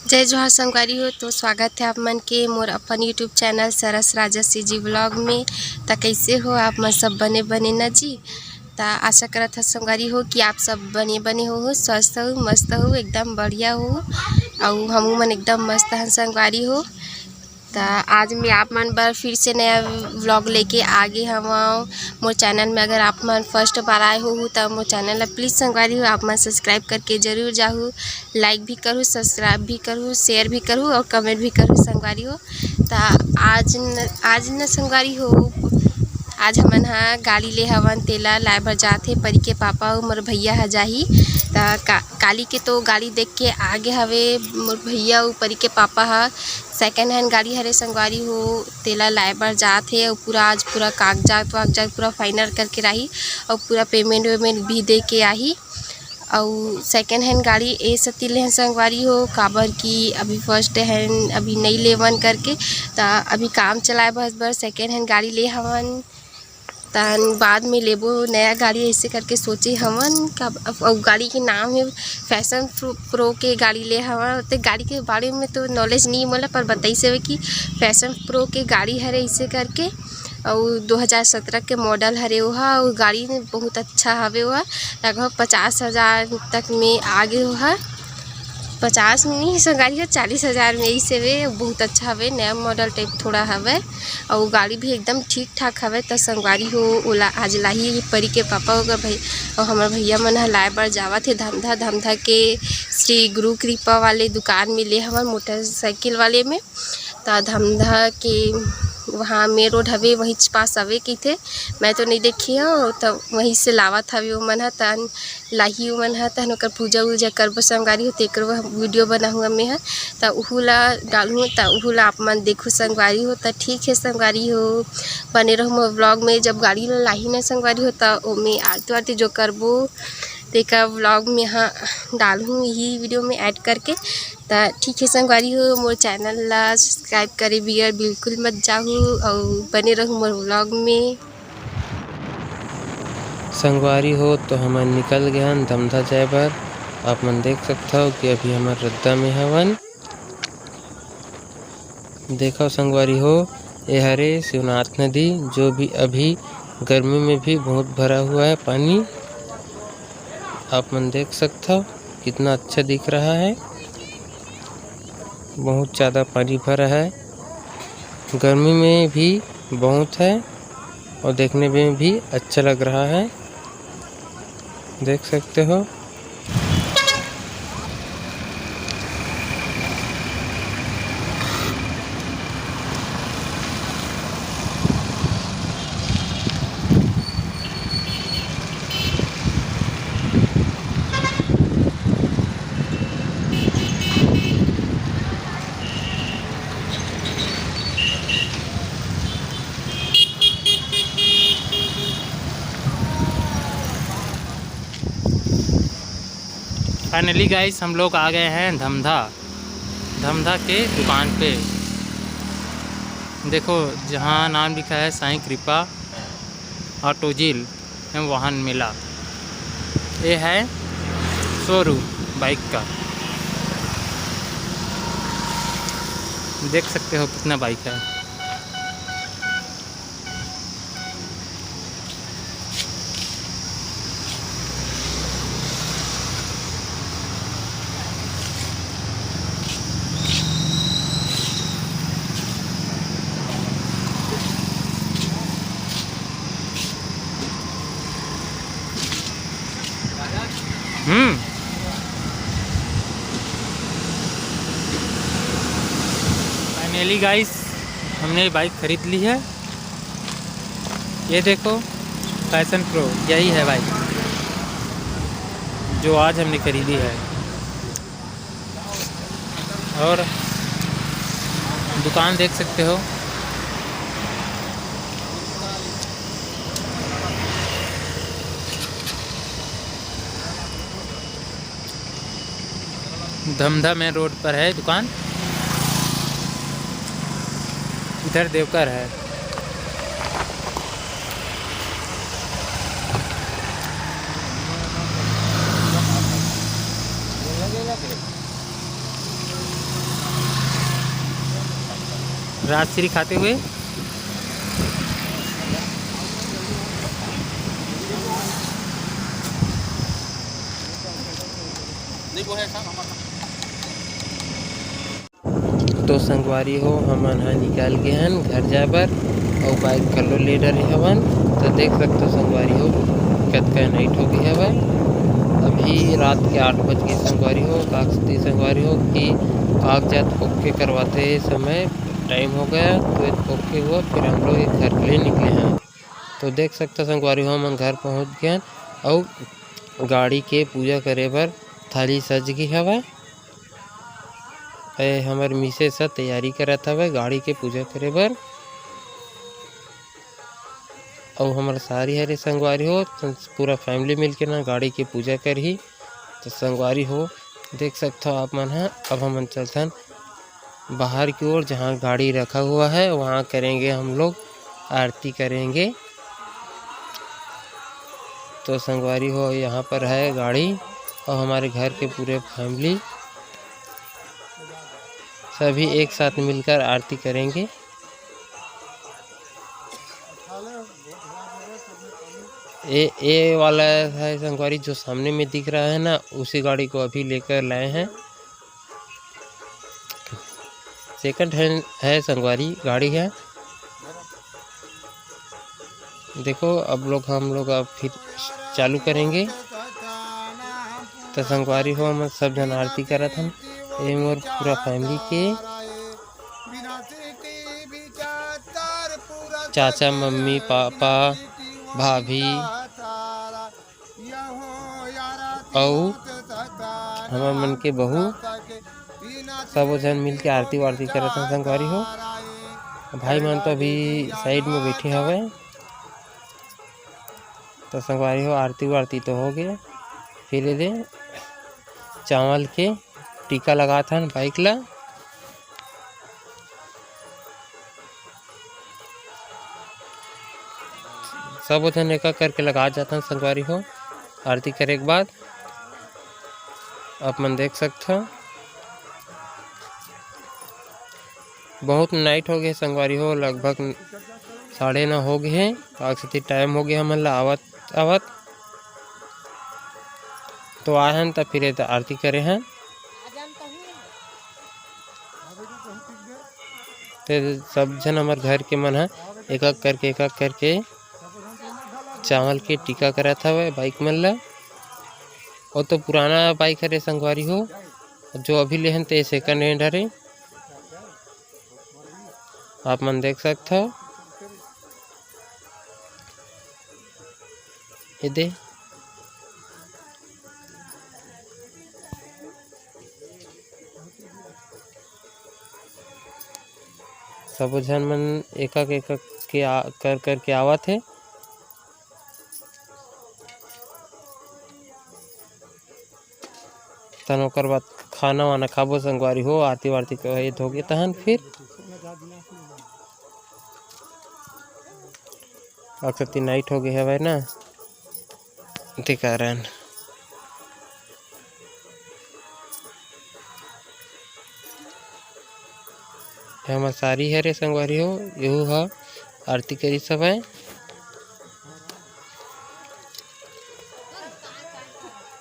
जय जोहार संगवारी हो। तो स्वागत है आप मन के मोर अपन यूट्यूब चैनल सरस राजसी जी ब्लॉग में। त कैसे हो आप मन सब बने बने न जी। त आशा करत ह संगवारी हो कि आप सब बने बने हो स्वस्थ हो मस्त हो एकदम बढ़िया हो। और हम मन एकदम मस्त हैं संगवारी हो। तो आज मैं आप मन बर फिर से नया व्लॉग लेके आगे हम मोर चैनल में। अगर आप मन फर्स्ट बार आए हो तो मोर चैनल ला प्लीज़ संगवारी हो आप मन सब्सक्राइब करके ज़रूर जाहू, लाइक भी करूँ, सब्सक्राइब भी करूँ, शेयर भी करूँ और कमेंट भी करूँ संगवारी हो। तो आज न संगवारी हो, आज हमन हा गाड़ी ले हवन तेला लाए बर जाथे। परी के पापा और मोर भैया ह जाही। काली के तो गाड़ी देख के आगे हवे मोर भैया और परी के पापा ह सेकेंड हैंड गाड़ी हरे संगवारी हो। तेला लाए बर जाथे और पूरा आज पूरा कागजात पूरा फाइनल करके रही और पूरा पेमेंट वेमेंट भी दे के आही। और सेकेंड हैंड गाड़ी ए सती ले संगवारी हो काबर की अभी फर्स्ट हैंड अभी नहीं लेवन करके ता अभी काम चलाए बस बर सेकेंड हैंड गाड़ी ले हवन। तन बाद में लेबो नया गाड़ी ऐसे करके सोचे हमन का। और गाड़ी के नाम है फैशन प्रो के गाड़ी ले हवा। तो गाड़ी के बारे में तो नॉलेज नहीं मोला पर बताई से कि फैशन प्रो के गाड़ी हरे ऐसे करके। और 2017 के मॉडल हरे वह और गाड़ी बहुत अच्छा हवे वह लगभग 50,000 तक में आगे वह 50 में नहीं गाड़ी है 40,000 में ही से वे बहुत अच्छा हवे नया मॉडल टाइप थोड़ा हवे। और गाड़ी भी एकदम ठीक ठाक हवे। तो संगवारी हो ओला आज लाही परी के पापा होगा भाई और हमारे भैया मन ह लाए बर जावत थे धमधा के श्री गुरु कृपा वाले दुकान में ले हवन मोटरसाइकिल वाले में। तो धमधा के वहाँ मेन रोड हवे वहीं पास हवे की थे मैं तो नहीं देखी हूँ। तो वहीं से लावत हवे वो मन ह तन लाही मन ह तन ओकर पूजा उजा करबो संगवारी हो। तेकर वीडियो बनाहूँ मैं ह तो उहू ला डालूँ तो उहू ला आप मन देखो संगवारी हो। तो ठीक है संगवारी हो बने रहो मोर व्लॉग में। जब गाड़ी ला लाही न संगवारी हो तो ओमे आरती वारती जो करबो तेका व्लॉग में यहाँ डालूँ यही वीडियो में ऐड करके। तो ठीक है संगवारी हो मोर चैनल ला सब्सक्राइब करे बियर बिल्कुल मत जाहू और बने रहूँ मोर व्लॉग में। संगवारी हो तो हमन निकल गए हन धमधा जाए बर। आप मन देख सकते हो कि अभी हमार रद्दा में हवन। देखो संगवारी हो ये हरे शिवनाथ नदी जो भी अभी गर्मी में भी बहुत भरा हुआ है पानी। आप मन देख सकते हो कितना अच्छा दिख रहा है। बहुत ज़्यादा पानी भरा है गर्मी में भी बहुत है और देखने में भी अच्छा लग रहा है देख सकते हो। फाइनली गाइस हम लोग आ गए हैं धमधा के दुकान पे। देखो जहाँ नाम लिखा है साईं कृपा ऑटोजील एवं वाहन मेला। ये है शोरूम बाइक का। देख सकते हो कितना बाइक है। फाइनली गाइस हमने बाइक खरीद ली है। ये देखो फैशन प्रो यही है बाइक जो आज हमने खरीदी है। और दुकान देख सकते हो धमधा मेन रोड पर है दुकान। इधर देवकर है। राजश्री खाते हुए तो संगवारी हो हमन हा निकाल के हन घर जाए बर और बाइक कलो ले डरे हवन। तो देख सकते हो संगवारी हो कतका नाइट हो गई हवे। अभी रात के 8 बज गए संगवारी हो। काकती संगवारी हो कि कागजात ओके करवाते समय टाइम हो गया तो ओके हुआ, फिर हम लोग एक घर के लिए निकले हैं। तो देख सकते हो संगवारी हो हम घर पहुंच गए और गाड़ी के पूजा करे बर थाली सज गई हवे। हमार मिसेस तैयारी करत हवे गाड़ी के पूजा करे बर और हमार सारी हरे संगवारी हो पूरा फैमिली मिलके ना गाड़ी के पूजा करही। तो संगवारी हो देख सकते हो आप मन है। अब हम चलते बाहर की ओर जहाँ गाड़ी रखा हुआ है वहाँ करेंगे हम लोग आरती करेंगे। तो संगवारी हो यहाँ पर है गाड़ी और हमारे घर के पूरे फैमिली सभी एक साथ मिलकर आरती करेंगे। ये वाला है संगवारी जो सामने में दिख रहा है ना, उसी गाड़ी को अभी लेकर लाए हैं। सेकंड हैंड है संगवारी गाड़ी है। देखो अब हम लोग अब फिर चालू करेंगे। तो संगवारी हो हम सब जन आरती करत हम और पूरा फैमिली के चाचा मम्मी पापा भाभी और हमार मन के बहू सब जन मिल के आरती वारती करत हैं संगवारी हो। भाई मन तो अभी साइड में बैठे हवे। तो संगवारी हो आरती वारती तो हो गया। फिर दे चावल के टीका लगा था बाइक ला। सब जन एक करके लगा जाता संगवारी हो आरती करे के बाद। आप मन देख सकते हो बहुत नाइट हो गए संगवारी हो, लगभग 9:30 हो गए हैं। काकती टाइम हो गया हमन ला आवत आवत। तो आए हैं तब फिर आरती करे हैं। तो सब जन हमारे घर के मन है एक करके चावल के टीका करा था वह बाइक मन ला। और तो पुराना बाइक हरे संगवारी हो जो अभी लेहन ते सेकंड हैंड हरे। आप मन देख सकते हो ये दे सब जन मन एक के कर के आवत है। तन ओकर बाद खाना वाना खाबो संगवारी हो। आरती वारती के धोगे तहन फिर अक्सर नाइट हो गए है ना ते कारण। हमार सारी हरे संगवारी हो यहू हा आरती करी सब है।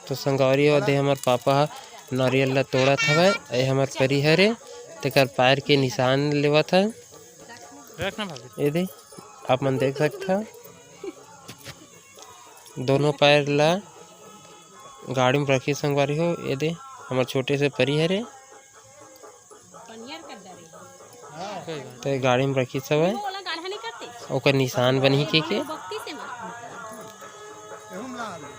तो संगवारी हो दे हमार पापा नारियल ला तोड़ा था ये हमार परी हरे तेकर पैर के निशान लेवत है। ये दे आप मन देख सकते हो दोनों पैर ला गाड़ी में रखी संगवारी हो। ये दे हमार छोटे से परी हरे तो गाड़ी में रखी सब है ओकर निशान बनी के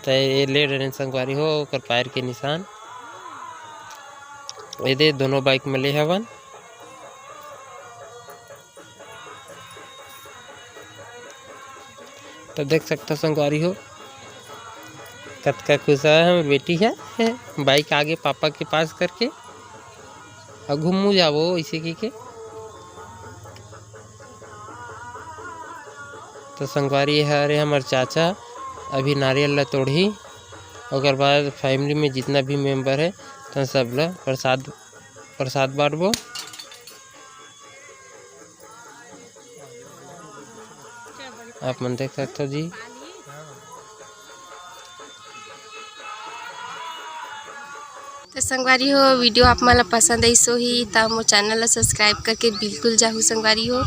तो ये ले रहे संगवारी हो ओकर पैर के निशान। ये दे दोनों बाइक में ले हवन। तो देख सकते हो संगवारी हो कतका खुश है बेटी है बाइक आगे पापा के पास करके और घूमू जाबो इसे की के। तो संगवारी हरे हमार चाचा अभी नारियल ला तोड़ी और बाद फैमिली में जितना भी मेंबर है तो सब ला प्रसाद बांटबो। आप मन देख सकते हो जी। तो संगवारी हो वीडियो आप मन ला पसंद आइस होही त मोर चैनल ला सब्सक्राइब करके बिल्कुल जाहू संगवारी हो,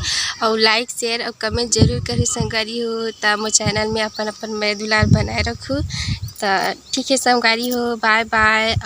और लाइक शेयर और कमेंट जरूर करी संगवारी हो। त मोर चैनल में अपन अपन मैं दुलार बनाए रखूँ। त ठीक है संगवारी हो, बाय बाय।